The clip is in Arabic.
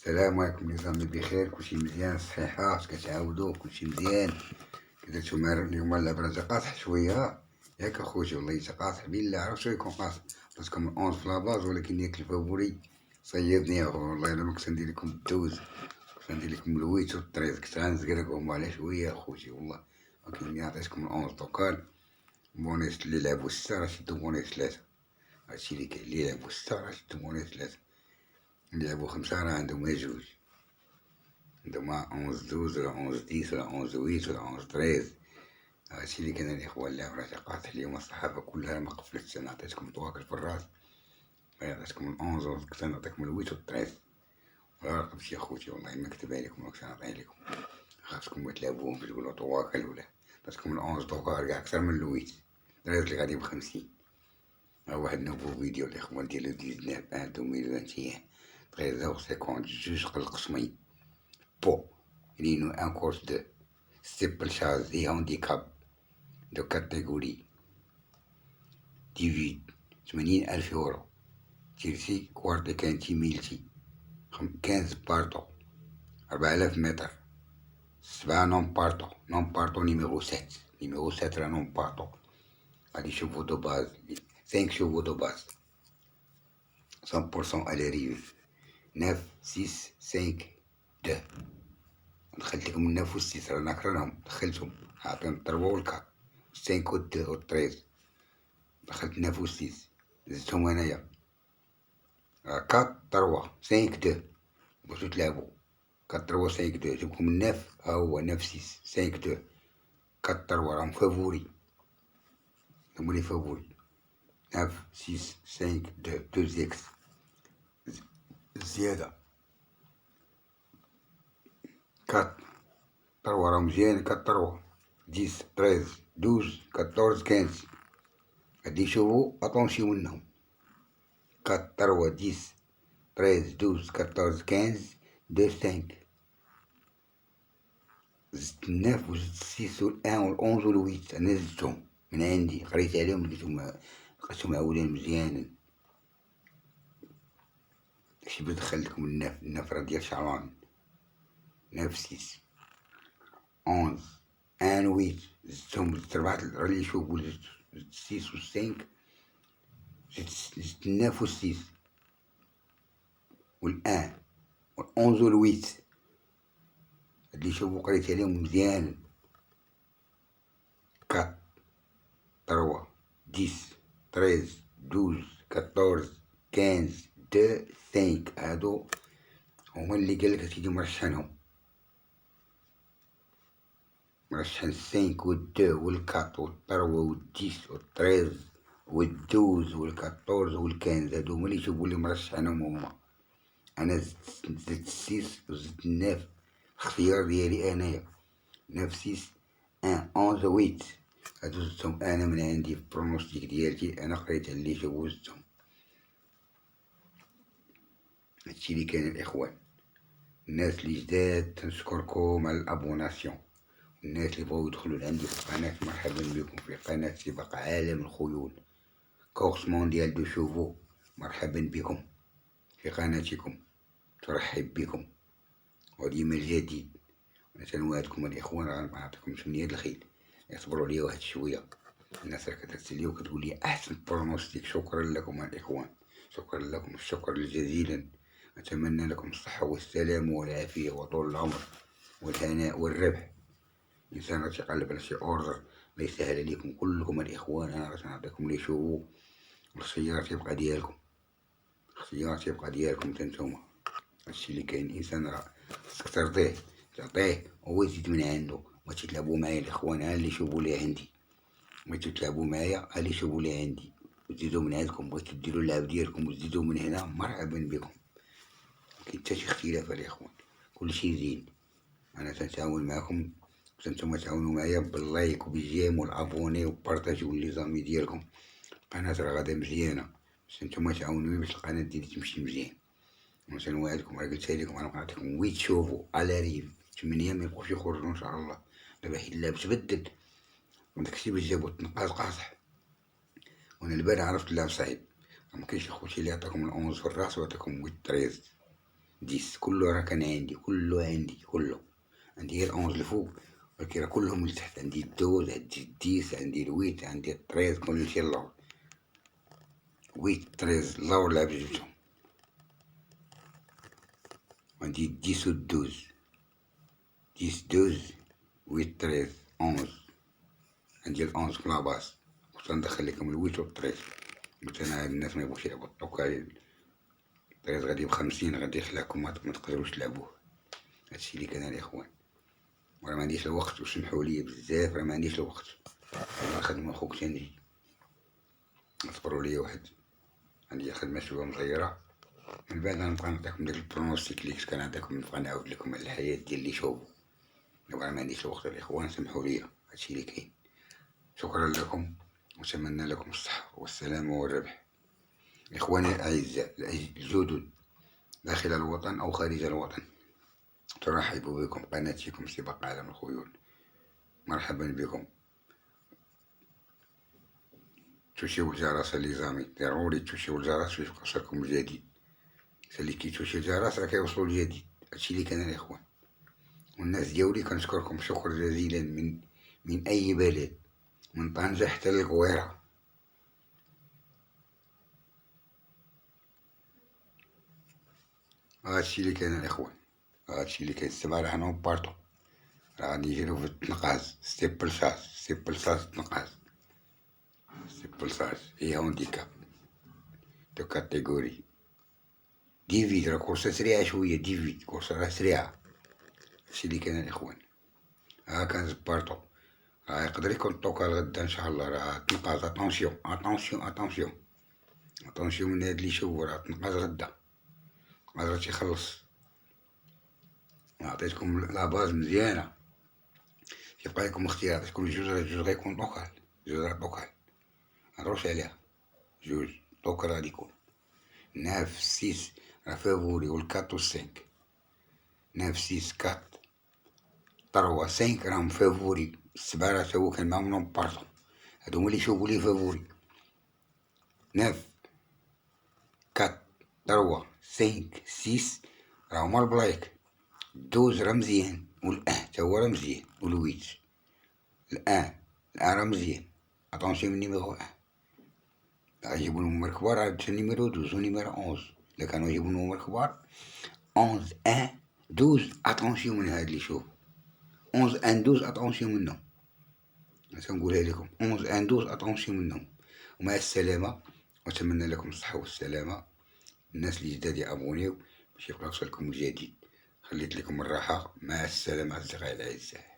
السلام عليكم، نظامي بخير، كلشي مزيان، الصحيحة اش كتعاودو، كلشي مزيان. كدرتو اليوم البرا قاصح شوية ياك اخوتي، والله تا قاصح بالله، عرفت شنو يكون قاصح، درتكم الأونز في لاباز، ولكن ياك الفابوري صيدني يا خو، والله إلا مكنت ندير لكم الدوز، كنت ندير لكم الويت والطريز، كنت غنزقرقهم على شوية اخوتي والله، ولكن ملي عطيتكم الأونز دوكان بونيس اللي لعبو 6 راه شدو بونيس 3، هادشي اللي كاين، اللي لعبو 6 راه شدو بونيس 3، اللي لعبو 5 راه عندهم غير جوج، عندهم 11-12 ولا 11-10 ولا 11-8 ولا 11-13. هادشي اللي كان الإخوان اللي راه تقاطع اليوم الصحافة كلها ما قفلتش، أنا عطيتكم طواكل في الراس، عطيتكم الأونز، كنت نعطيكم الويت والطريز، مراقبش يا خوتي، والله ما كتب عليكم، مكنتش نعطيه لكم، خاصكم تلعبوهم تقولو طواكل ولا، عطيتكم الأونز دوكا كاع أكثر من الويت، الطريز اللي غادي ب50. ها واحد نوفو فيديو الإخوان ديالو 19/2021، 13h50 جوج قلق سمي بو Rhino un course de simple charge et handicap de catégorie 80,000 €. تشيلسي كوارتي كانتي ميلتي 15 بارتو 4000 متر 7 نون بارتو نيميرو 7 راه نون بارتو. غادي شوفو دو باز 5 شوفو دو باز 100% على ريف 9 6 5 2. دخلت لكم الناف والسيس راه ناكرناهم، دخلتهم عطيهم الطربة والكات 5 و 2 و 13، دخلت الناف والسيس زدتهم انايا 4 3 5 2 بغيتو تلعبو 4 3 5 2، جبكم الناف، ها هو ناف 6 5 2 4 3 راهم فافوري، هما لي فافوري 9 6 5 2 2 زيكس زيادة 4 3 راه مزيان 4 3 10 13 12 14 15. غادي نشوفو اطونسيو منهم 4 3 10 13 12 14 15 2 5. زدت 9 وزدت 6 والان والأونز والويت، انا زدتهم من عندي، قريت عليهم لقيتهم معولين مزيانا. داكشي باش دخلتكم الناف راه ديال شعران 9 6 11 ان ويت، زدتهم زدت 4 راه اللي يشوفو، زدت 6 و 5، زدت 9 و 6 والان والأونز والويت، اللي يشوفو قريت عليهم مزيان 4 3 10 13 12 14 15 2 5. هادو هما اللي قالك اسيدي مرشحنهم، مرشحن 5 و 2 و 4 و 3 و 10 و 13 و 12 و 14 و 15. هادو هما اللي يشوفو اللي مرشحنهم هما. انا زدت 6 و زدت 9، اختيار ديالي انايا 9 6 1 11 8. هادو زدتهم انا من عندي في البرونوستيك ديالتي، انا قريت على اللي شافو زدتهم. هادشي اللي كاين الاخوان. الناس اللي جداد تنشكركم على الابوناسيون، الناس اللي بغاو يدخلوا لعندي في القناة مرحبا بكم في قناة سباق عالم الخيول، كورس مونديال دو شوفو، مرحبا بكم في قناتكم، ترحب بكم وديما الجديد. انا تنوعدكم الاخوان راه نعطيكم من يد الخيل، يصبروا عليا واحد شويه. الناس راه كترسل لي وكتقول لي احسن برونوستيك، شكرا لكم الاخوان، شكرا لكم شكرا جزيلا. اتمنى لكم الصحه والسلام والعافيه وطول العمر والهناء والربح. الانسان راه تيقلب على شي اوردر لا يسهل عليكم كلكم الاخوان، انا راه نعطيكم لي شوفو، والخيار تيبقى ديالكم، الخيار تيبقى ديالكم نتوما. هادشي اللي كاين، الانسان راه خصك ترضيه، تعطيه هو يزيد من عنده. بغيتو تلعبوا معايا الاخوان، ها اللي شوفوا لي عندي، بغيتو تلعبوا معايا ها اللي شوفوا لي عندي وتزيدوا من عندكم، بغيتو ديروا اللعب ديالكم وتزيدوا من هنا، مرحبا بكم. مكاين حتى شي اختلاف الاخوان، كلشي زين. انا تنتعاون معكم وانتم تعاونوا معايا باللايك وبالجيم والابوني وبارطاجيو لي زامي ديالكم. القناة راه غادا مزيانة، بس نتوما تعاونوني باش القناة ديالي تمشي مزيان. وتنوعدكم، راه قلتها لكم، انا نعطيكم ويت شوفو على ريف 8 ما يبقوش يخرجوا ان شاء الله. دابا حيت اللعب تبدل، وداكشي باش جابو التنقاز قاصح، وانا البارح عرفت اللعب صعيب. مكاينش اخوتي اللي يعطيكم الأونز في الراس ويعطيكم ويت 13 10 كله راه كان عندي، كله عندي، كله عندي غير 11 الفوق، ولكن راه كلهم لتحت. عندي 12، عندي 10، عندي 8، عندي 13، كلشي اللور. 8 13 اللور لعب جبتهم. عندي 10 و 12، 10 12 8 13 11. عندي ال 11 في لاباس، واش ندخل لكم ال 8 و 13. قلت انا هاد الناس ميبغوش يلعبو الطوكا. 13 غادي ب50، غادي يخلعكم متقدروش تلعبوه. هادشي اللي كان الاخوان، وراه معنديش الوقت، وسمحولي بزاف، راه معنديش الوقت. انا خدمة خوك تنجي، اصبروا لي واحد، عندي خدمة شوية مصغيرة، من بعد غنبقى نعطيكم داك البرونوستيك اللي كنت كنعطيكم، نبقى نعاود لكم على الحياة ديال لي شوفو. دابا راه معنديش الوقت الاخوان، سمحولي. هادشي اللي كاين. شكرا لكم، وأتمنى لكم الصحة والسلامة والربح. إخواني الأعزاء الجدد داخل الوطن أو خارج الوطن، ترحب بكم قناتكم سباق عالم الخيول. مرحبا بكم. تشيو الجرس اللي ضروري تشيو الجرس باش يوصلكم الجديد. اللي كيتوشي الجرس راه كيوصلو الجديد. هادشي اللي كان الإخوان. والناس ديالي كنشكركم شكر جزيلا من أي بلد، من طنجة حتى للقويرة. هادشي اللي كان الإخوان، هادشي اللي كاين. السبعة راه حنا بارطو، راه غادي يجرو في التنقاز، ستيبلساج تنقاز، ستيبلساج هي هونديكاب دو كاتيجوري. ديفيد راه كورسة سريعة شوية، ديفيد كورسة راه سريعة. هادشي اللي كاين الإخوان. ها كان بارطو، راه يقدر يكون طوكا الغدا إن شاء الله. راه تنقاز، أطونسيون أطونسيون أطونسيون أطونسيون من هاد لي شوفو، راه تنقاز غدا، راه تيخلص. عطيتكم لاباز مزيانة، يبقى لكم اختيار. عطيتكم جوج غيكون طوكال، جوج راه طوكال، مهضروش عليها. جوج طوكال غادي يكون. 9 6 راه فافوري، و 4 و 5. 9 6 4 3 5 راهم فافوري. 7 راه تا هو كان معاهم نون بارطو، هادو هما لي يشوفو لي فافوري. 9 4 3 5 6 راه هما البلايك. 12 راه مزيان، والان تا هو راه مزيان، والويت الان راه مزيان. اتونسيون من نيميرو 1 غيجيبو نمر كبار، عاد نيميرو 12 و نيميرو 11. إلا كانو يجيبو نمر كبار 11 1 12 اتونسيون من هاد لي شوف. 11 1 12 اتونسيون منهم. تنقولها لكم 11 1 12 اتونسيون منهم. ومع السلامة، وأتمنى لكم الصحة والسلامة. الناس اللي جداد يابونيو باش يبقى يوصلكم الجديد. خليت لكم الراحة. مع السلامة أصدقائي الأعزاء.